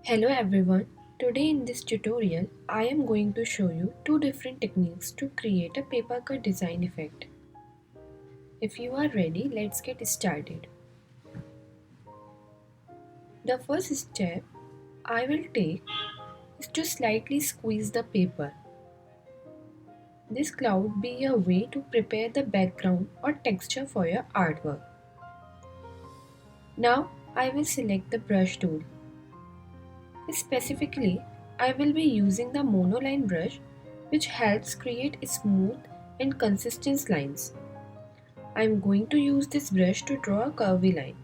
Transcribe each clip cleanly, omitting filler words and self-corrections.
Hello everyone. Today in this tutorial, I am going to show you two different techniques to create a paper cut design effect. If you are ready, let's get started. The first step I will take is to slightly squeeze the paper. This cloud be a way to prepare the background or texture for your artwork. Now I will select the brush tool. Specifically, I will be using the monoline brush which helps create smooth and consistent lines. I am going to use this brush to draw a curvy line.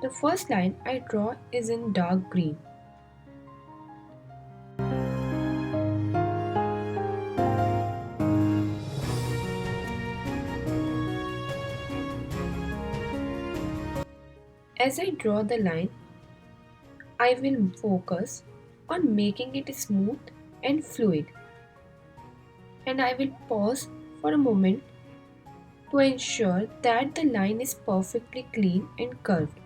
The first line I draw is in dark green. As I draw the line, I will focus on making it smooth and fluid, and I will pause for a moment to ensure that the line is perfectly clean and curved.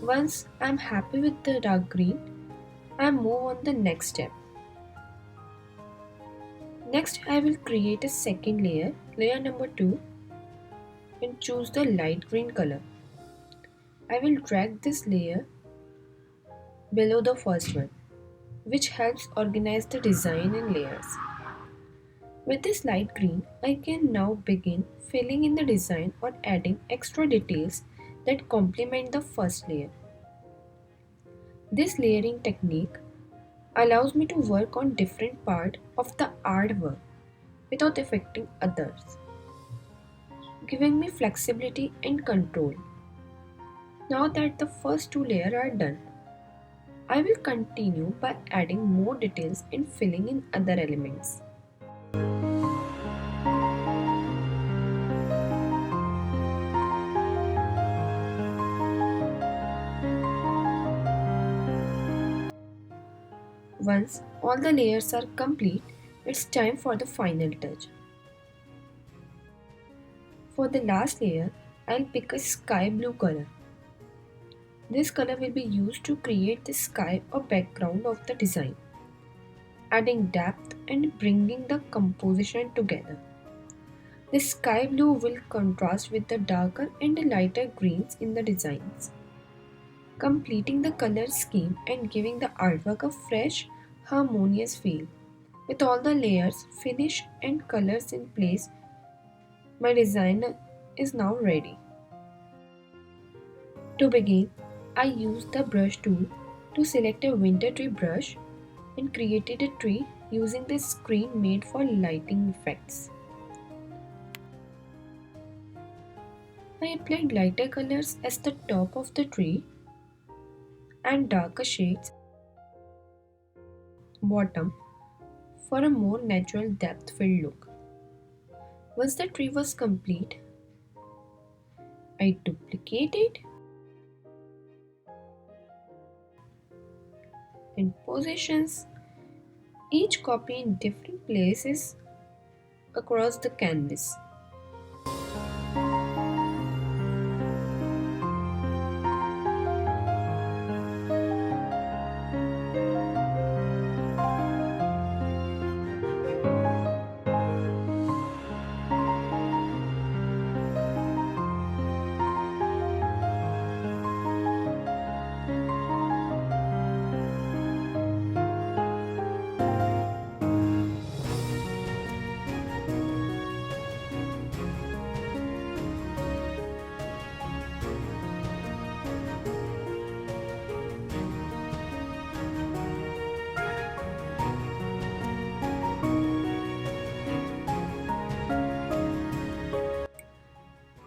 Once I am happy with the dark green, I move on the next step. Next, I will create a second layer, layer number 2, and choose the light green color. I will drag this layer below the first one, which helps organize the design in layers. With this light green, I can now begin filling in the design or adding extra details that complement the first layer. This layering technique allows me to work on different parts of the artwork without affecting others, giving me flexibility and control. Now that the first two layers are done, I will continue by adding more details and filling in other elements. Once all the layers are complete, it's time for the final touch. For the last layer, I'll pick a sky blue color. This color will be used to create the sky or background of the design, adding depth and bringing the composition together. The sky blue will contrast with the darker and lighter greens in the designs, completing the color scheme and giving the artwork a fresh, harmonious feel. With all the layers, finish and colors in place, my design is now ready. To begin, I used the brush tool to select a winter tree brush and created a tree using the screen made for lighting effects. I applied lighter colors as the top of the tree and darker shades bottom for a more natural depth-filled look. Once the tree was complete, I duplicated and positions each copy in different places across the canvas.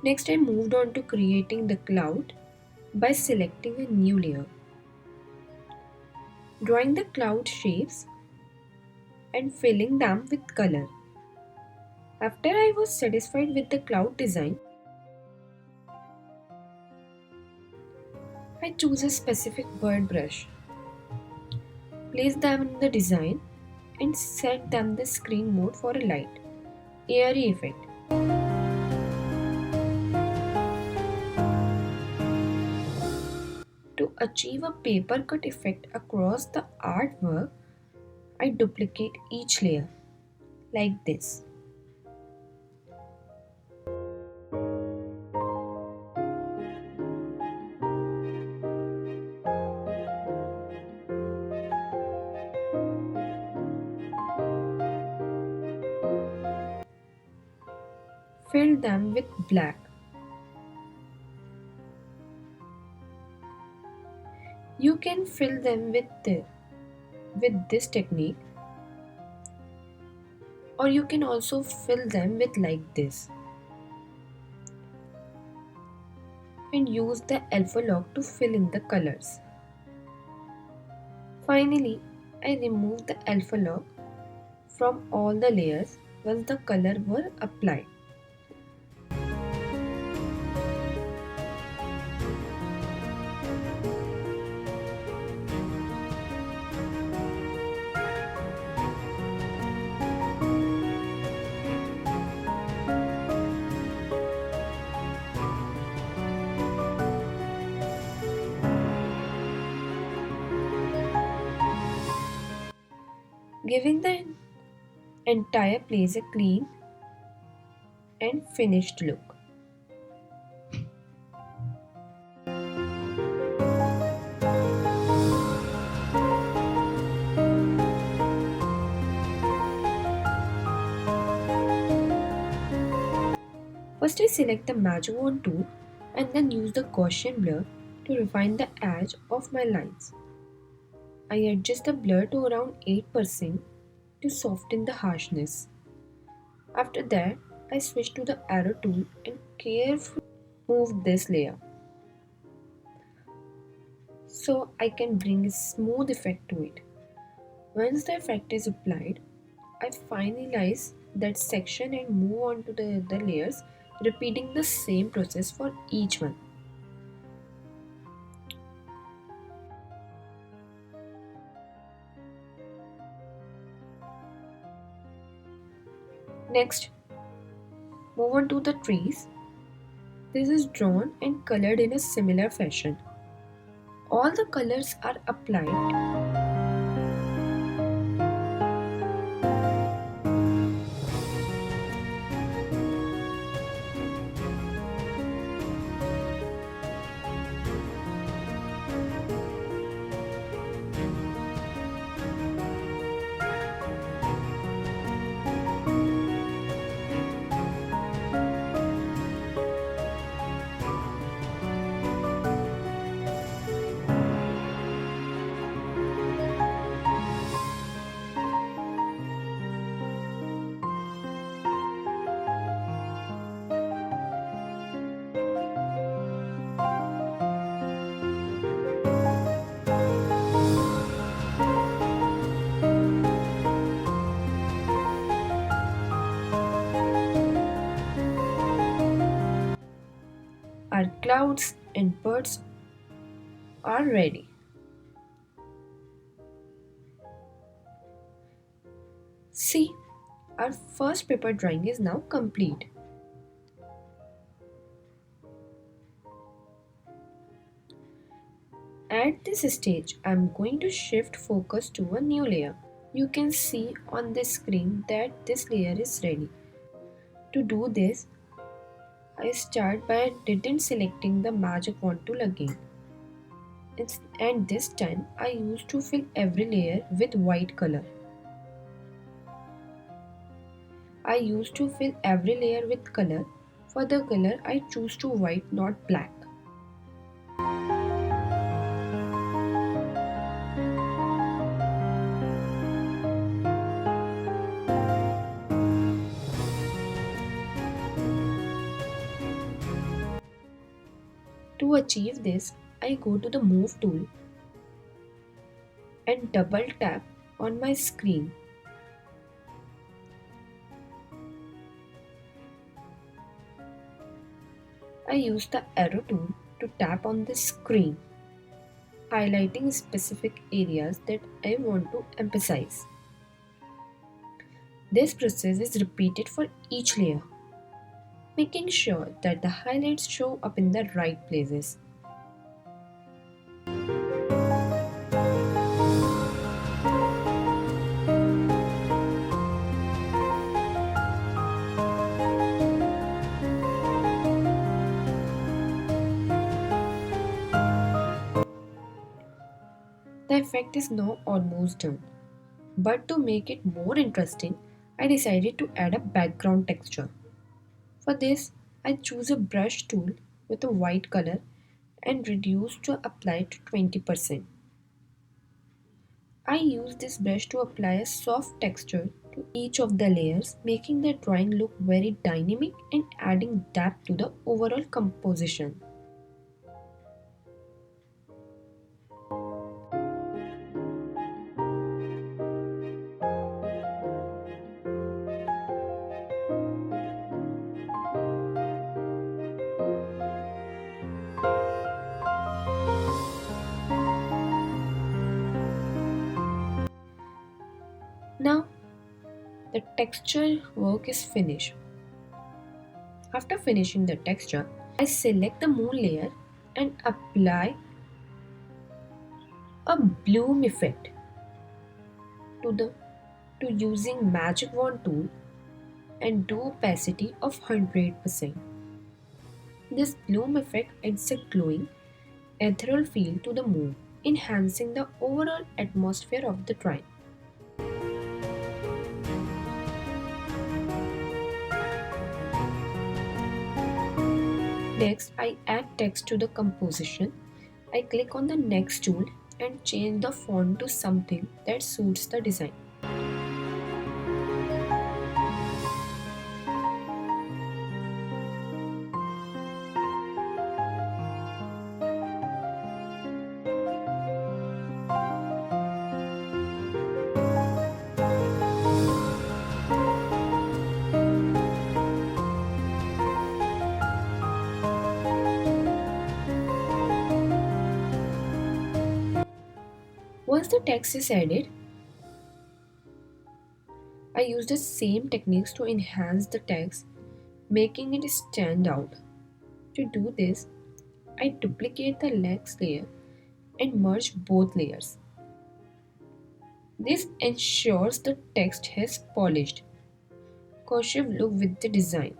Next, I moved on to creating the cloud by selecting a new layer, drawing the cloud shapes and filling them with color. After I was satisfied with the cloud design, I choose a specific bird brush, place them in the design, and set them the screen mode for a light, airy effect. To achieve a paper cut effect across the artwork, I duplicate each layer like this. Fill them with black. You can fill them with this technique, or you can also fill them with like this and use the alpha lock to fill in the colors. Finally, I remove the alpha lock from all the layers once the color were applied. Giving the entire place a clean and finished look. First I select the Magic Wand tool and then use the Gaussian blur to refine the edge of my lines. I adjust the blur to around 8% to soften the harshness. After that, I switch to the arrow tool and carefully move this layer so I can bring a smooth effect to it. Once the effect is applied, I finalize that section and move on to the other layers, repeating the same process for each one. Next, move on to the trees. This is drawn and colored in a similar fashion. All the colors are applied our clouds and birds are ready. See, our first paper drawing is now complete. At this stage, I am going to shift focus to a new layer. You can see on the screen that this layer is ready. To do this, I start by didn't selecting the magic wand tool again. And this time I used to fill every layer with white color. I used to fill every layer with color. For the color I choose to white, not black. To achieve this, I go to the move tool and double tap on my screen. I use the arrow tool to tap on the screen. highlighting specific areas that I want to emphasize. This process is repeated for each layer, making sure that the highlights show up in the right places. The effect is now almost done, but to make it more interesting, I decided to add a background texture. For this, I choose a brush tool with a white color and reduce to apply to 20%. I use this brush to apply a soft texture to each of the layers, making the drawing look very dynamic and adding depth to the overall composition. Now, the texture work is finished. After finishing the texture, I select the moon layer and apply a bloom effect to the to using magic wand tool and do opacity of 100%. This bloom effect adds a glowing, ethereal feel to the moon, enhancing the overall atmosphere of the drawing. Next, I add text to the composition. I click on the next tool and change the font to something that suits the design. Once the text is added, I use the same techniques to enhance the text, making it stand out. To do this, I duplicate the next layer and merge both layers. This ensures the text has polished, cohesive look with the design.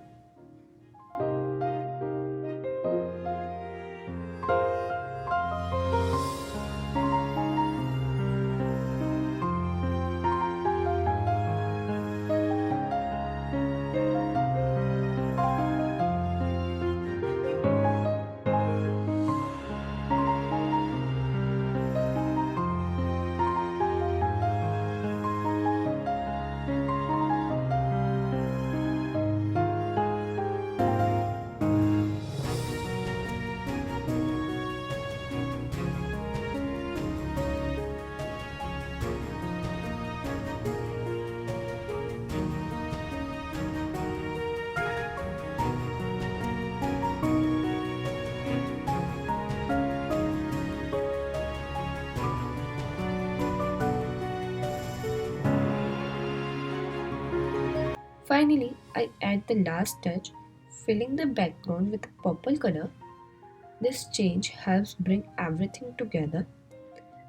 Finally, I add the last touch, filling the background with a purple color. This change helps bring everything together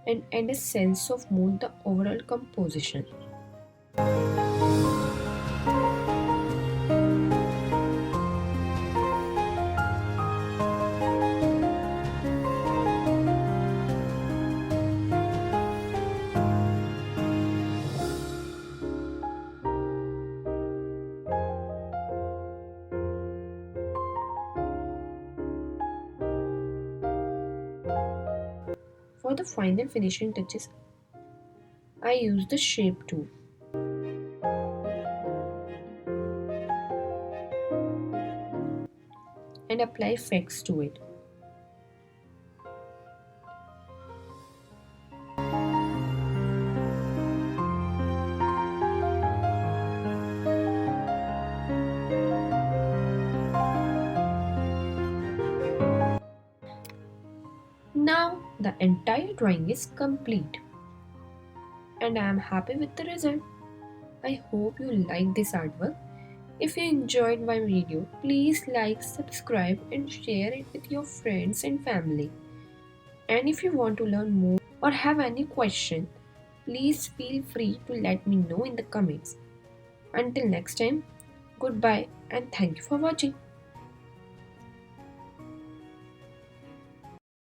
and add a sense of mood the overall composition. For the final finishing touches, I use the shape tool and apply effects to it. Now the entire drawing is complete and I am happy with the result. I hope you like this artwork. If you enjoyed my video, please like, subscribe and share it with your friends and family. And if you want to learn more or have any question, please feel free to let me know in the comments. Until next time, goodbye and thank you for watching.